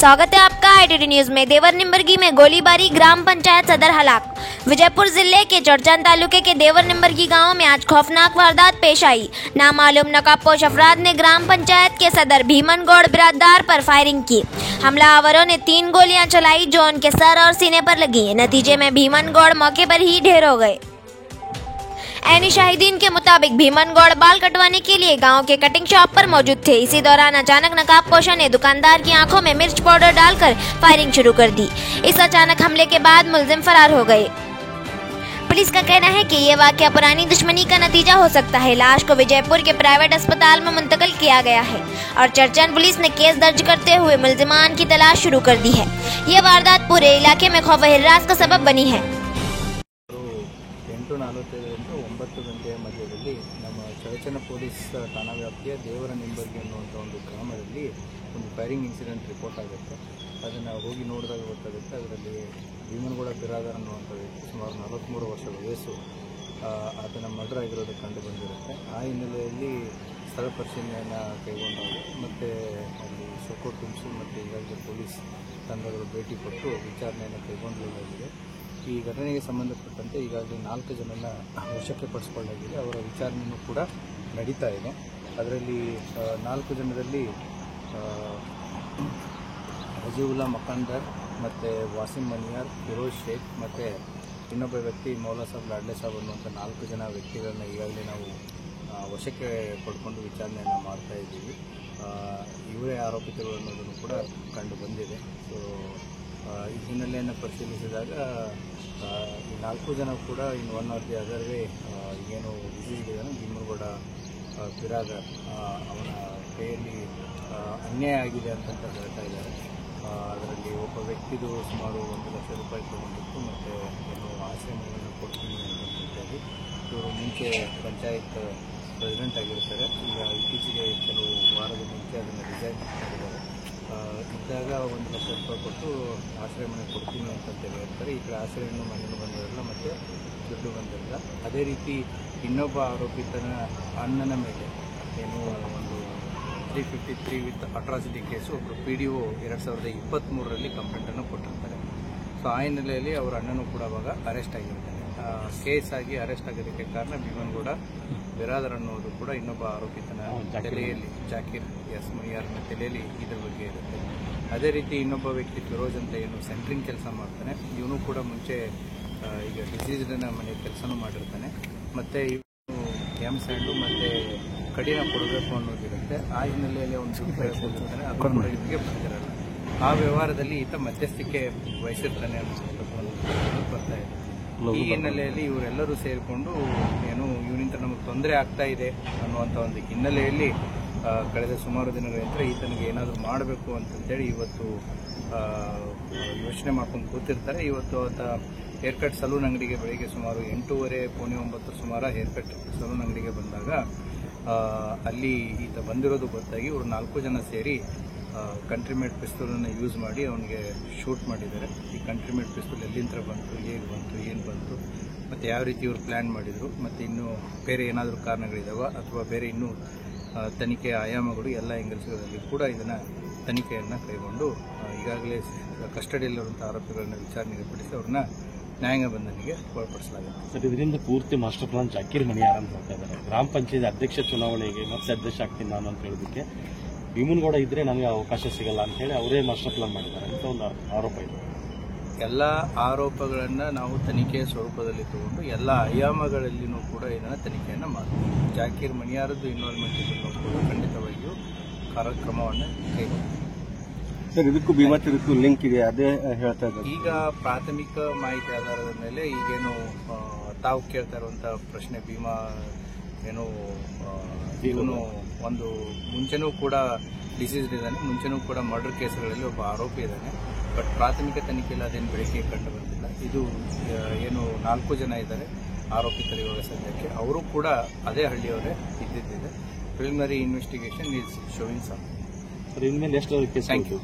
स्वागत है आपका ITT न्यूज में। देवर निम्बरगी में गोलीबारी, ग्राम पंचायत सदर हलाक। विजयपुर जिले के चौड़चन तालुके के देवर निम्बरगी गांव में आज खौफनाक वारदात पेश आई। नामालूम नकाबपोश अफराद ने ग्राम पंचायत के सदर भीमन गौड़ बिराददार पर फायरिंग की। हमलावरों ने 3 गोलियां चलाई जो उनके सर और सीने पर लगी। नतीजे में भीमन गौड़ मौके पर ही ढेर हो गए। ऐनी शाहिदीन के मुताबिक भीमन गौड़ बाल कटवाने के लिए गांव के कटिंग शॉप पर मौजूद थे। इसी दौरान अचानक नकाबपोशों ने दुकानदार की आंखों में मिर्च पाउडर डालकर फायरिंग शुरू कर दी। इस अचानक हमले के बाद मुलजिम फरार हो गए। पुलिस का कहना है कि ये वाकया पुरानी दुश्मनी का नतीजा हो सकता है। लाश को विजयपुर के प्राइवेट अस्पताल में मुंतकिल किया गया है और चौड़चन पुलिस ने केस दर्ज करते हुए मुलजिमान की तलाश शुरू कर दी है। ये वारदात पूरे इलाके में खौफ व हिर्रास का सबब बनी है। 8:45 ಗಂಟೆಯ ಮಧ್ಯದಲ್ಲಿ ನಮ್ಮ ಚೌಡಚನ ಪೊಲೀಸ್ ಠಾಣಾ ವ್ಯಾಪ್ತಿಯ ದೇವರ ನಿಂಬರ್ಗಿ ಅನ್ನುವಂಥ ಒಂದು ಗ್ರಾಮದಲ್ಲಿ ಒಂದು ಫೈರಿಂಗ್ ಇನ್ಸಿಡೆಂಟ್ ರಿಪೋರ್ಟ್ ಆಗುತ್ತೆ. ಅದನ್ನು ಹೋಗಿ ನೋಡಿದಾಗ ಗೊತ್ತಾಗುತ್ತೆ. ಅದರಲ್ಲಿ ಭೀಮನಗೌಡ ಬಿರಾದರ್ ಅನ್ನುವಂಥ ವ್ಯಕ್ತಿ ಸುಮಾರು 43 ವರ್ಷದ ವಯಸ್ಸು, ಆತನ ಮರ್ಡರ್ ಆಗಿರೋದು ಕಂಡು ಬಂದಿರುತ್ತೆ. ಆ ಹಿನ್ನೆಲೆಯಲ್ಲಿ ಸ್ಥಳ ಪರಿಶೀಲನೆಯನ್ನು ಕೈಗೊಂಡಾಗ ಮತ್ತು ಅಲ್ಲಿ ಸೊಕ್ಕು ತುಂಬಿಸಿ ಮತ್ತು ಈಗಾಗಲೇ ಪೊಲೀಸ್ ತಂಡಗಳು ಭೇಟಿ ಕೊಟ್ಟು ವಿಚಾರಣೆಯನ್ನು ಕೈಗೊಳ್ಳಲಾಗಿದೆ. ಈ ಘಟನೆಗೆ ಸಂಬಂಧಪಟ್ಟಂತೆ ಈಗಾಗಲೇ 4 ಜನನ ವಶಕ್ಕೆ ಪಡಿಸಿಕೊಳ್ಳಲಾಗಿದೆ. ಅವರ ವಿಚಾರಣೆಯೂ ಕೂಡ ನಡೀತಾ ಇದೆ. ಅದರಲ್ಲಿ 4 ಜನರಲ್ಲಿ ರಜೀವುಲ್ಲಾ ಮಕಾಂದರ್ ಮತ್ತು ವಾಸಿಂ ಮನಿಯಾರ್, ಫಿರೋಜ್ ಶೇಖ್ ಮತ್ತು ಇನ್ನೊಬ್ಬ ವ್ಯಕ್ತಿ ಮೌಲಾ ಸಾಬ್ ಲಾಡ್ಲೆ ಸಾಬ್ ಅನ್ನುವಂಥ 4 ಜನ ವ್ಯಕ್ತಿಗಳನ್ನ ಈಗಾಗಲೇ ನಾವು ವಶಕ್ಕೆ ಪಡ್ಕೊಂಡು ವಿಚಾರಣೆಯನ್ನು ಮಾಡ್ತಾ ಇದ್ದೀವಿ. ಇವರೇ ಆರೋಪಿತರು ಅನ್ನೋದನ್ನು ಕೂಡ ಕಂಡು ಬಂದಿದೆ. ಸೊ ಈ ಹಿನ್ನೆಲೆಯನ್ನು ಪರಿಶೀಲಿಸಿದಾಗ ಈ 4 ಜನ ಕೂಡ in one of the other way ಏನು ಡಿಸೀಸ್ ಇದ್ದಾನೆ ಭೀಮನಗೌಡ ಬಿರಾದರ್, ಅವನ ಕೈಯಲ್ಲಿ ಅನ್ಯಾಯ ಆಗಿದೆ ಅಂತ ಹೇಳ್ತಾ ಇದ್ದಾರೆ. ಅದರಲ್ಲಿ ಒಬ್ಬ ವ್ಯಕ್ತಿದು ಸುಮಾರು 1 ಲಕ್ಷ ರೂಪಾಯಿ ತಗೊಂಡಿತ್ತು ಮತ್ತು ಏನು ಆಶ್ರಯವನ್ನು ಕೊಡ್ತೀನಿ ಅಂತಂತೇಳಿ ಇವರು ಮುಂಚೆ ಪಂಚಾಯತ್ ಪ್ರೆಸಿಡೆಂಟ್ ಆಗಿರ್ತಾರೆ. ಈಗ ಇತ್ತೀಚೆಗೆ ಕೆಲವು ವಾರದ ಮುಂಚೆ ಅದನ್ನು ರಿಸೈನ್ ಮಾಡಿದ್ದಾರೆ. ಇದ್ದಾಗ 1 ಲಕ್ಷ ರೂಪಾಯಿ ಕೊಟ್ಟು ಆಶ್ರಯ ಮನೆ ಕೊಡ್ತೀನಿ ಅಂತಂತೇಳಿ ಹೇಳ್ತಾರೆ. ಈ ಕಡೆ ಆಶ್ರಯವನ್ನು ಮನೆಯನ್ನು ಬಂದಿರಲ್ಲ ಮತ್ತು ದುಡ್ಡು ಬಂದಿರಲ್ಲ. ಅದೇ ರೀತಿ ಇನ್ನೊಬ್ಬ ಆರೋಪಿತನ ಅಣ್ಣನ ಮೇಲೆ ಏನು ಒಂದು 353 ವಿತ್ ಅಟ್ರಾಸಿಟಿ ಕೇಸು ಒಬ್ಬರು PDO 2023ರಲ್ಲಿ ಕಂಪ್ಲೇಂಟನ್ನು ಕೊಟ್ಟಿರ್ತಾರೆ. ಸೊ ಆ ಹಿನ್ನೆಲೆಯಲ್ಲಿ ಅವರ ಅಣ್ಣನೂ ಕೂಡ ಅವಾಗ ಅರೆಸ್ಟ್ ಆಗಿರ್ತಾನೆ. ಕೇಸ್ ಆಗಿ ಅರೆಸ್ಟ್ ಆಗೋದಕ್ಕೆ ಕಾರಣ ಭೀಮನಗೌಡ ಬಿರಾದರ್ ಅನ್ನೋದು ಕೂಡ ಇನ್ನೊಬ್ಬ ಆರೋಪಿತನ ತಲೆಯಲ್ಲಿ ಜಾಕೀರ್ ಮನಿಯಾರ್ನ ತಲೆಯಲ್ಲಿ ಇದ್ರ ಬಗ್ಗೆ ಇರುತ್ತೆ. ಅದೇ ರೀತಿ ಇನ್ನೊಬ್ಬ ವ್ಯಕ್ತಿ ಫಿರೋಜ್ ಅಂತ ಏನು ಸೆಂಟ್ರಿಂಗ್ ಕೆಲಸ ಮಾಡ್ತಾನೆ, ಇವನು ಕೂಡ ಮುಂಚೆ ಈಗ ಡಿಸೀಸ್ನ ಮನೆ ಕೆಲಸನೂ ಮಾಡಿರ್ತಾನೆ. ಮತ್ತು ಇವನು ಸ್ಯಾಂಡು ಮತ್ತು ಕಡಿನ ಕೊಡಬೇಕು ಅನ್ನೋದಿರುತ್ತೆ. ಆ ಹಿನ್ನೆಲೆಯಲ್ಲಿ ಅವನು ಕೊಟ್ಟಿರ್ತಾನೆ, ಅದನ್ನು ಇವರಿಗೆ ಬರ್ತಿರಲ್ಲ. ಆ ವ್ಯವಹಾರದಲ್ಲಿ ಈತ ಮಧ್ಯಸ್ಥಿಕೆ ವಹಿಸಿರ್ತಾನೆ ಅನ್ನೋದು ಬರ್ತಾ ಇದೆ. ಈ ಹಿನ್ನೆಲೆಯಲ್ಲಿ ಇವರೆಲ್ಲರೂ ಸೇರಿಕೊಂಡು ಏನು ಇವನಿಂದ ನಮಗೆ ತೊಂದರೆ ಆಗ್ತಾ ಇದೆ ಅನ್ನುವಂಥ ಒಂದು ಹಿನ್ನೆಲೆಯಲ್ಲಿ ಕಳೆದ ಸುಮಾರು ದಿನಗಳಿಂದ ಈತನಿಗೆ ಏನಾದರೂ ಮಾಡಬೇಕು ಅಂತಂತೇಳಿ ಇವತ್ತು ಯೋಚನೆ ಮಾಡ್ಕೊಂಡು ಕೂತಿರ್ತಾರೆ. ಇವತ್ತು ಆತ ಹೇರ್ಕಟ್ ಸಲೂನ್ ಅಂಗಡಿಗೆ ಬೆಳಿಗ್ಗೆ ಸುಮಾರು 8:30 ಪೌಣೆ 9 ಸುಮಾರು ಹೇರ್ಕಟ್ ಸಲೂನ್ ಅಂಗಡಿಗೆ ಬಂದಾಗ ಅಲ್ಲಿ ಈತ ಬಂದಿರೋದು ಗೊತ್ತಾಗಿ ಇವರು 4 ಜನ ಸೇರಿ ಕಂಟ್ರಿಮೇಡ್ ಪಿಸ್ತೂಲನ್ನು ಯೂಸ್ ಮಾಡಿ ಅವನಿಗೆ ಶೂಟ್ ಮಾಡಿದ್ದಾರೆ. ಈ ಕಂಟ್ರಿಮೇಡ್ ಪಿಸ್ತೂಲ್ ಎಲ್ಲಿಂದ ಬಂತು, ಹೇಗೆ ಬಂತು, ಏನು ಬಂತು ಮತ್ತು ಯಾವ ರೀತಿ ಇವರು ಪ್ಲ್ಯಾನ್ ಮಾಡಿದರು ಮತ್ತು ಇನ್ನೂ ಬೇರೆ ಏನಾದರೂ ಕಾರಣಗಳಿದ್ದಾವೆ ಅಥವಾ ಬೇರೆ ಇನ್ನೂ ತನಿಖೆಯ ಆಯಾಮಗಳು ಎಲ್ಲ ಆ್ಯಂಗಲ್ಸ್ಗಳಲ್ಲಿ ಕೂಡ ಇದನ್ನು ತನಿಖೆಯನ್ನು ಕೈಗೊಂಡು ಈಗಾಗಲೇ ಕಸ್ಟಡಿಯಲ್ಲಿರುವಂಥ ಆರೋಪಿಗಳನ್ನ ವಿಚಾರಣೆಗೆ ಪಡಿಸಿ ಅವ್ರನ್ನ ನ್ಯಾಯಾಂಗ ಬಂಧನಿಗೆ ಒಳಪಡಿಸಲಾಗಿದೆ. ಸರ್, ಇದರಿಂದ ಪೂರ್ತಿ ಮಾಸ್ಟರ್ ಪ್ಲಾನ್ ಜಾಕೀರ್ ಮನಿಯಾರ್ ಅಂತ ಹೇಳ್ತಾ ಇದ್ದಾರೆ. ಗ್ರಾಮ ಪಂಚಾಯತ್ ಅಧ್ಯಕ್ಷ ಚುನಾವಣೆಗೆ ಮತ್ತೆ ಅಧ್ಯಕ್ಷ ಆಗ್ತೀನಿ ನಾನು ಅಂತ ಹೇಳೋದಕ್ಕೆ ಭೀಮನಗೌಡ ಇದ್ರೆ ನಮಗೆ ಅವಕಾಶ ಸಿಗಲ್ಲ ಅಂತ ಹೇಳಿ ಅವರೇ ಮಾಸ್ಟರ್ ಪ್ಲಾನ್ ಮಾಡಿದ್ದಾರೆ ಅಂತ ಒಂದು ಆರೋಪ ಇದೆ. ಎಲ್ಲ ಆರೋಪಗಳನ್ನು ನಾವು ತನಿಖೆಯ ಸ್ವರೂಪದಲ್ಲಿ ತಗೊಂಡು ಎಲ್ಲ ಆಯಾಮಗಳಲ್ಲಿನೂ ಕೂಡ ಇದನ್ನು ತನಿಖೆಯನ್ನು ಮಾಡ್ತೀವಿ. ಜಾಕೀರ್ ಮನಿಯಾರದ್ದು ಇನ್ವಾಲ್ವ್ಮೆಂಟ್ ಇದನ್ನು ಕೂಡ ಖಂಡಿತವಾಗಿಯೂ ಕಾರ್ಯಕ್ರಮವನ್ನು ಕೈಗೊಂಡು ಸರ್, ಇದಕ್ಕೂ ಭೀಮಾತಿದಕ್ಕೂ ಲಿಂಕ್ ಇದೆ, ಅದೇ ಹೇಳ್ತಾ ಇದ್ದಾರೆ. ಈಗ ಪ್ರಾಥಮಿಕ ಮಾಹಿತಿ ಆಧಾರದ ಮೇಲೆ ಈಗೇನು ತಾವು ಕೇಳ್ತಾ ಇರುವಂಥ ಪ್ರಶ್ನೆ, ಭೀಮಾ ಏನು ಇವನು ಒಂದು ಮುಂಚೆನೂ ಕೂಡ ಡಿಸೀಸ್ಡ್ ಇದ್ದಾನೆ, ಮುಂಚೆನೂ ಕೂಡ ಮರ್ಡರ್ ಕೇಸ್ಗಳಲ್ಲಿ ಒಬ್ಬ ಆರೋಪಿ ಇದ್ದಾನೆ. ಬಟ್ ಪ್ರಾಥಮಿಕ ತನಿಖೆಯಲ್ಲಿ ಅದೇನು ಬೆಳಕಿಗೆ ಕಂಡು ಬಂದಿಲ್ಲ. ಇದು ಏನು 4 ಜನ ಇದ್ದಾರೆ ಆರೋಪಿತರು ಇವಾಗ ಸದ್ಯಕ್ಕೆ, ಅವರು ಕೂಡ ಅದೇ ಹಳ್ಳಿಯವರೇ ಇದ್ದಿದ್ದಿದೆ. Preliminary investigation is showing some. ಇನ್ಮೇಲೆ ಎಷ್ಟು ಕೇಸ್? Thank you.